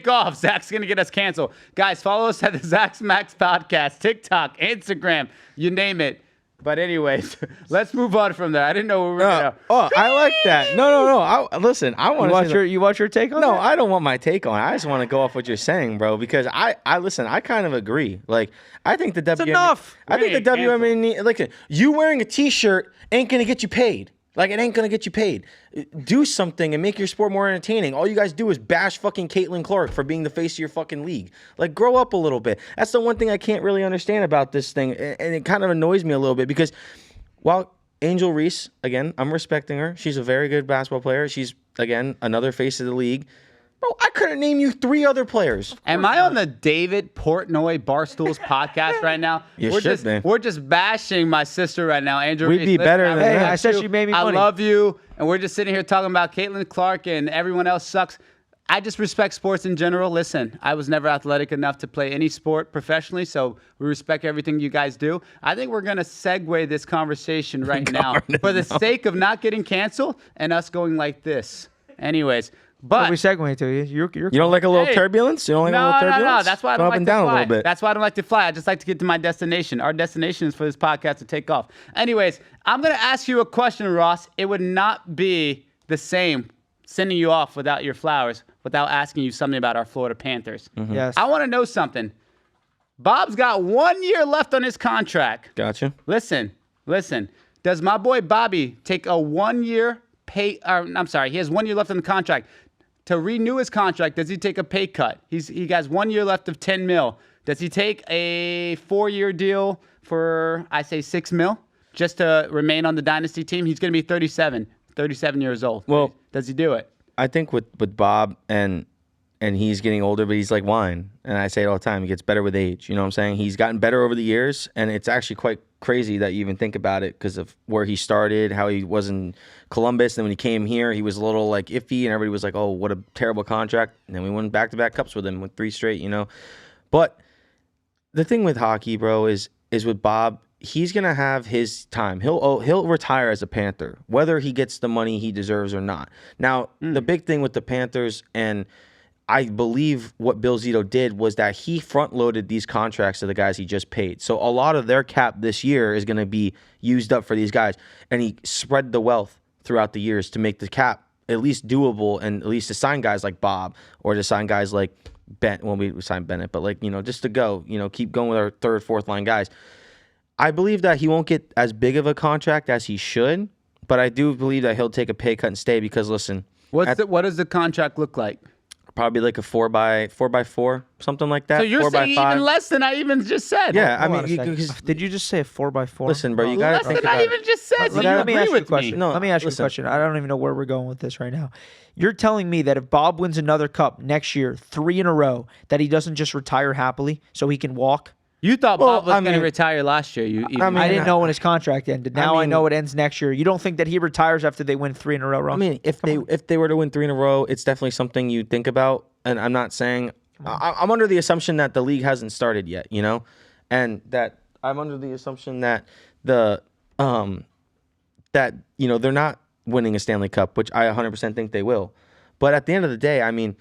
off. Zach's going to get us canceled. Guys, follow us at the Zach Smackz podcast, TikTok, Instagram, you name it. But anyways, let's move on from there. I didn't know we were going to. Oh, I like that. No. Listen, I want You watch your take on No, that? I don't want my take on it. I just want to go off what you're saying, bro, because I listen, I kind of agree. Like, I think the WNBA enough. I think the We ain't WNBA like you wearing a t-shirt ain't going to get you paid. Like, it ain't going to get you paid. Do something and make your sport more entertaining. All you guys do is bash fucking Caitlin Clark for being the face of your fucking league. Like, grow up a little bit. That's the one thing I can't really understand about this thing. And it kind of annoys me a little bit because while Angel Reese, again, I'm respecting her. She's a very good basketball player. She's, again, another face of the league. Bro, I couldn't name you 3 other players. Am I on the David Portnoy Barstools podcast right now? You we're should just be. We're just bashing my sister right now, Angel We'd Reese. be Listen, better than love that. I said you. she made me I money. love you, and we're just sitting here talking about Caitlin Clark and everyone else sucks. I just respect sports in general. Listen, I was never athletic enough to play any sport professionally, so we respect everything you guys do. I think we're going to segue this conversation right now for the sake of not getting canceled and us going like this. Anyways, What but are we segueing to? You're You don't like a little Hey. turbulence? You don't like a little turbulence? No. That's why I Go don't up like and to down fly. a little bit. That's why I don't like to fly. I just like to get to my destination. Our destination is for this podcast to take off. Anyways, I'm going to ask you a question, Ross. It would not be the same sending you off without your flowers, without asking you something about our Florida Panthers. Yes. I want to know something. Bob's got 1 year left on his contract. Gotcha. Listen. Does my boy Bobby take a 1 year pay? I'm sorry, he has 1 year left on the contract. To renew his contract, does he take a pay cut? He has 1 year left of 10 mil. Does he take a 4-year deal for, I say, 6 mil just to remain on the dynasty team? He's going to be 37 years old. Well- does he do it? I think with Bob and he's getting older, but he's like wine. And I say it all the time. He gets better with age. You know what I'm saying? He's gotten better over the years. And it's actually quite crazy that you even think about it because of where he started, how he was in Columbus. And when he came here, he was a little like iffy and everybody was like, oh, what a terrible contract. And then we won back-to-back cups with him with 3 straight, you know. But the thing with hockey, bro, is with Bob, he's going to have his time. He'll retire as a Panther, whether he gets the money he deserves or not. Now, the big thing with the Panthers, and I believe what Bill Zito did, was that he front-loaded these contracts to the guys he just paid. So a lot of their cap this year is going to be used up for these guys. And he spread the wealth throughout the years to make the cap at least doable and at least to sign guys like Bob or to sign guys like Ben. Well, we signed Bennett, but like, you know, just to go, you know, keep going with our 3rd, 4th line guys. I believe that he won't get as big of a contract as he should, but I do believe that he'll take a pay cut and stay because, listen, What does the contract look like? probably like a 4x4, something like that. So you're 4 by saying 5. even less than I even just said. Yeah, I Hold on mean, a second. because Did you just say a 4x4? listen, bro, you gotta Less think than I about even just said. So you Let me agree ask you a with me. question. No, Let me ask you a listen. question. I don't even know where we're going with this right now. You're telling me that if Bob wins another cup next year, 3 in a row, that he doesn't just retire happily so he can walk? You thought Well, Bob was I going to mean- retire last year. I didn't know when his contract ended. Now I mean- know it ends next year. You don't think that he retires after they win 3 in a row, Ross? I mean, if they were to win 3 in a row, it's definitely something you think about. And I'm not saying I'm under the assumption that the league hasn't started yet, you know, and that I'm under the assumption that they're not winning a Stanley Cup, which I 100% think they will. But at the end of the day, I mean,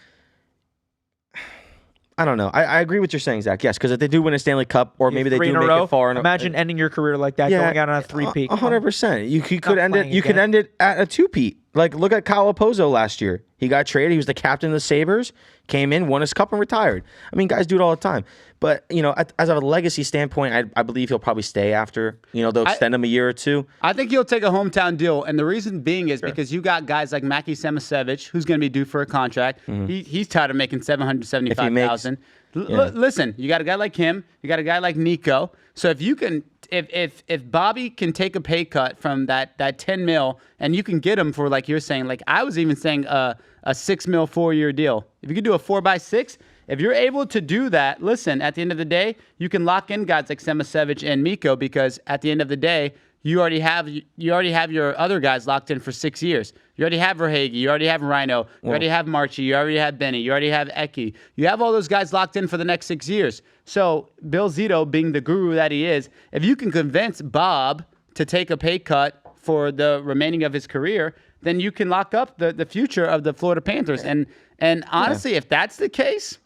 I don't know. I agree with what you're saying, Zach. Yes, because if they do win a Stanley Cup, or maybe they do make it far. Imagine ending your career like that, going out on a three-peat. 100%. You could end it. You could end it at a two-peat. Like, look at Kyle Opozo last year. He got traded. He was the captain of the Sabres. Came in, won his cup, and retired. I mean, guys do it all the time. But, you know, as of a legacy standpoint, I believe he'll probably stay after. You know, they'll extend him a year or two. I think he'll take a hometown deal. And the reason being is because you got guys like Mackie Samasevich, who's going to be due for a contract. He's tired of making $775,000. Listen, you got a guy like him. You got a guy like Nico. So if you can, if Bobby can take a pay cut from that 10 mil, and you can get him for, like you're saying, like I was even saying a 6 mil 4-year deal. If you could do a 4x6, if you're able to do that, listen, at the end of the day, you can lock in guys like Samasevich and Mikko, because at the end of the day, you already have your other guys locked in for 6 years. You already have Verhaeghe. You already have Rhino. You already have Marchie. You already have Benny. You already have Eki. You have all those guys locked in for the next 6 years. So Bill Zito, being the guru that he is, if you can convince Bob to take a pay cut for the remaining of his career, then you can lock up the future of the Florida Panthers. And honestly, if that's the case,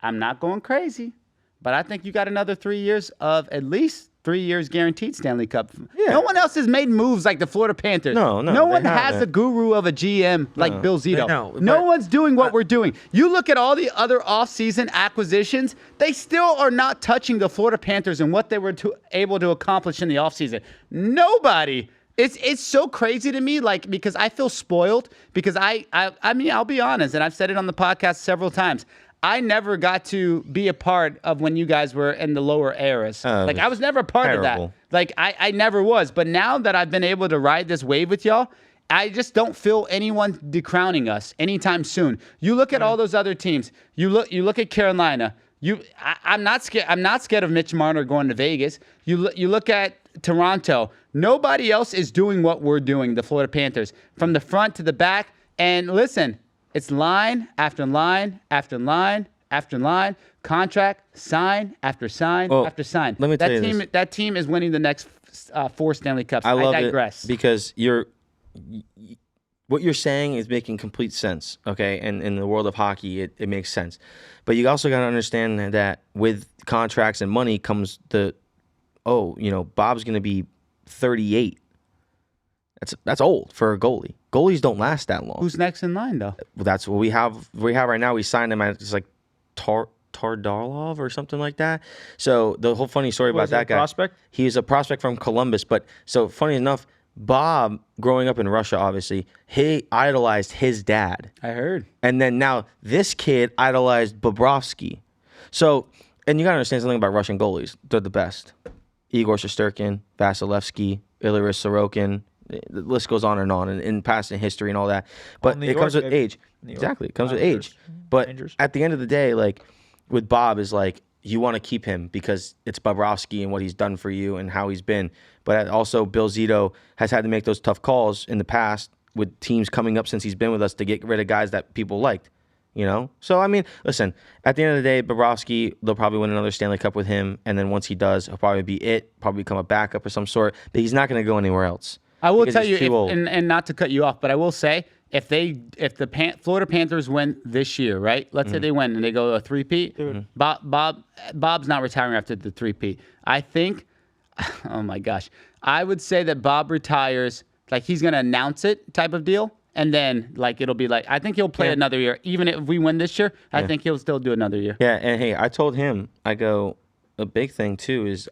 I'm not going crazy. But I think you got another 3 years of at least 3 years guaranteed Stanley Cup. Yeah. No one else has made moves like the Florida Panthers. No one has a guru of a GM like Bill Zito. No one's doing what we're doing. You look at all the other offseason acquisitions, they still are not touching the Florida Panthers and what they were able to accomplish in the offseason. Nobody. It's so crazy to me, like, because I feel spoiled, because I mean, I'll be honest, and I've said it on the podcast several times. I never got to be a part of when you guys were in the lower eras. Like, I was never a part of that. Like, I never was. But now that I've been able to ride this wave with y'all, I just don't feel anyone decrowning us anytime soon. You look at all those other teams. You look at Carolina. I'm not scared. I'm not scared of Mitch Marner going to Vegas. You look at Toronto. Nobody else is doing what we're doing, the Florida Panthers, from the front to the back. And listen, it's line after line after line after line, contract, sign after sign after sign. Let me tell you this. That team is winning the next 4 Stanley Cups. I digress. It because what you're saying is making complete sense, okay? And in the world of hockey, it makes sense. But you also got to understand that with contracts and money comes Bob's going to be 38. That's old for a goalie. Goalies don't last that long. Who's next in line, though? That's what we have. We have right now. We signed him at like Tardarlov or something like that. So the whole funny story about that guy. Prospect? He's a prospect from Columbus. But so funny enough, Bob, growing up in Russia, obviously, he idolized his dad. I heard. And then now this kid idolized Bobrovsky. So, and you got to understand something about Russian goalies. They're the best. Igor Shesterkin, Vasilevsky, Ilya Sorokin. The list goes on and on in past and history and all that. But it comes with age. Exactly. It comes with age. But at the end of the day, like with Bob is like, you want to keep him because it's Bobrovsky and what he's done for you and how he's been. But also Bill Zito has had to make those tough calls in the past with teams coming up since he's been with us to get rid of guys that people liked. You know? So, I mean, listen, at the end of the day, Bobrovsky, they'll probably win another Stanley Cup with him. And then once he does, he'll probably be probably become a backup of some sort. But he's not going to go anywhere else. I will tell you, and not to cut you off, but I will say, if the Florida Panthers win this year, right? Let's say they win and they go a 3-peat. Bob's not retiring after the 3-peat. I think, oh my gosh, I would say that Bob retires, like he's going to announce it type of deal. And then, like, it'll be like, I think he'll play another year. Even if we win this year, I think he'll still do another year. Yeah, and hey, I told him, I go, a big thing too is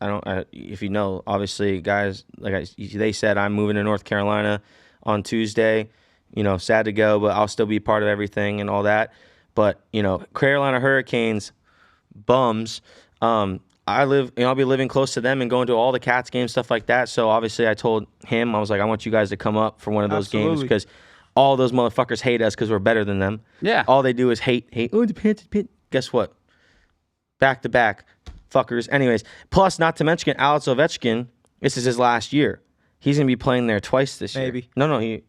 if you know, obviously, guys, they said I'm moving to North Carolina on Tuesday. You know, sad to go, but I'll still be part of everything and all that. But you know, Carolina Hurricanes, bums. I'll be living close to them and going to all the Cats games, stuff like that. So obviously, I told him, I was like, I want you guys to come up for one of those games because all those motherfuckers hate us because we're better than them. Yeah. All they do is hate. Oh, the Panthers. Guess what? Back to back. Fuckers. Anyways, plus not to mention Alex Ovechkin. This is his last year. He's gonna be playing there twice this year. Maybe. No, it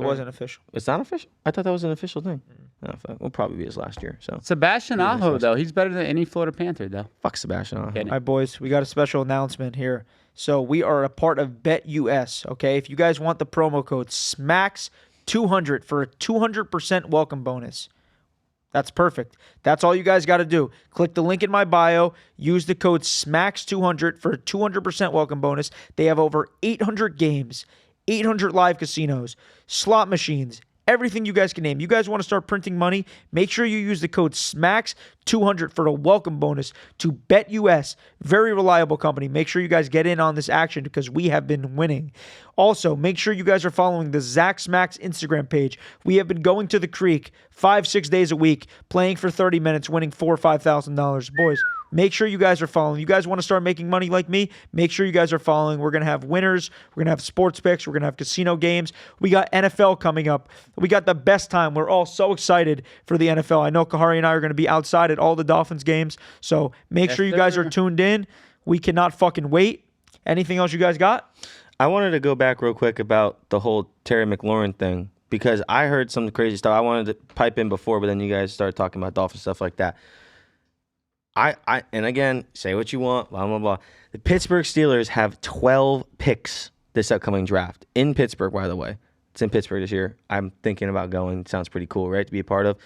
wasn't official. It's not official. I thought that was an official thing. Oh, fuck. Will probably be his last year. So Sebastian Aho, though, he's better than any Florida Panther, though. fuck Sebastian. All right, boys, we got a special announcement here. So we are a part of BetUS, okay? If you guys want the promo code SMACKS200 for a 200% welcome bonus, that's perfect. That's all you guys got to do. Click the link in my bio. Use the code SMACKS200 for a 200% welcome bonus. They have over 800 games, 800 live casinos, slot machines, everything you guys can name. You guys want to start printing money? Make sure you use the code SMACKS200 for a welcome bonus to BetUS. Very reliable company. Make sure you guys get in on this action because we have been winning. Also, make sure you guys are following the Zach Smackz Instagram page. We have been going to the creek 5-6 days a week, playing for 30 minutes, winning $4,000 or $5,000. Boys, make sure you guys are following. You guys want to start making money like me? Make sure you guys are following. We're going to have winners. We're going to have sports picks. We're going to have casino games. We got NFL coming up. We got the best time. We're all so excited for the NFL. I know Kahari and I are going to be outside at all the Dolphins games. So make sure you guys are tuned in. We cannot fucking wait. Anything else you guys got? I wanted to go back real quick about the whole Terry McLaurin thing because I heard some crazy stuff. I wanted to pipe in before, but then you guys started talking about Dolphins stuff like that. And again, say what you want, blah, blah, blah. The Pittsburgh Steelers have 12 picks this upcoming draft in Pittsburgh, by the way. It's in Pittsburgh this year. I'm thinking about going. It sounds pretty cool, right, to be a part of.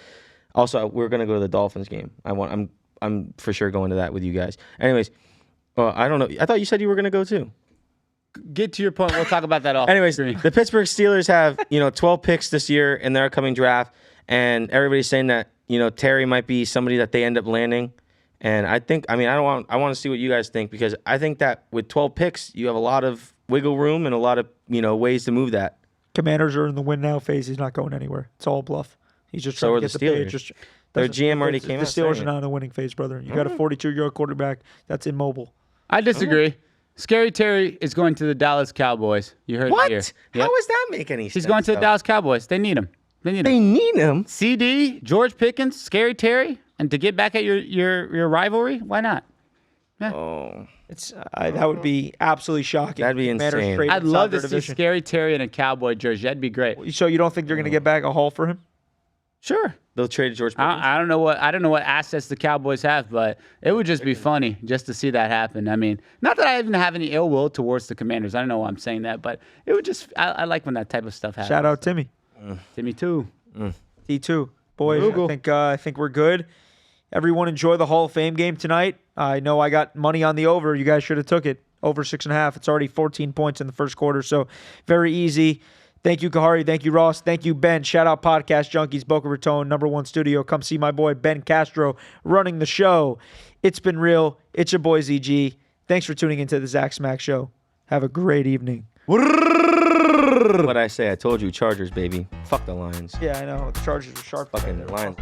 Also, we're going to go to the Dolphins game. I'm for sure going to that with you guys. Anyways, I don't know. I thought you said you were going to go too. Get to your point. We'll talk about that off. Anyways, screen. the Pittsburgh Steelers have 12 picks this year in their upcoming draft, and everybody's saying that Terry might be somebody that they end up landing. And I want to see what you guys think because I think that with 12 picks, you have a lot of wiggle room and a lot of ways to move that. Commanders are in the win now phase. He's not going anywhere. It's all bluff. He's just trying to get the pay. Their GM already came out. The Steelers are not in the winning phase, brother. You got a 42-year-old quarterback that's immobile. I disagree. Scary Terry is going to the Dallas Cowboys. You heard what? it here. Yep. How does that make any sense? He's going to the Dallas Cowboys. They need him. They need him. CD, George Pickens, Scary Terry, and to get back at your rivalry, why not? Yeah. Oh, it's that would be absolutely shocking. That'd be insane. I'd love to see Scary Terry in a Cowboy jersey. That'd be great. So you don't think they're going to get back a haul for him? Sure. They'll trade George Pickens. I don't know what assets the Cowboys have, but it would just be funny just to see that happen. I mean, not that I even have any ill will towards the Commanders. I don't know why I'm saying that, but it would just I like when that type of stuff happens. Shout out Timmy. Timmy too. T2. Boys, I think we're good. Everyone enjoy the Hall of Fame game tonight. I know I got money on the over. You guys should have took it. Over 6.5. It's already 14 points in the first quarter, so very easy. Thank you, Kahari. Thank you, Ross. Thank you, Ben. Shout out Podcast Junkies, Boca Raton, #1 studio. Come see my boy Ben Castro running the show. It's been real. It's your boy ZG. Thanks for tuning into the Zach Smackz Show. Have a great evening. What'd I say? I told you, Chargers, baby. Fuck the Lions. Yeah, I know. The Chargers are sharp. Fucking Lions.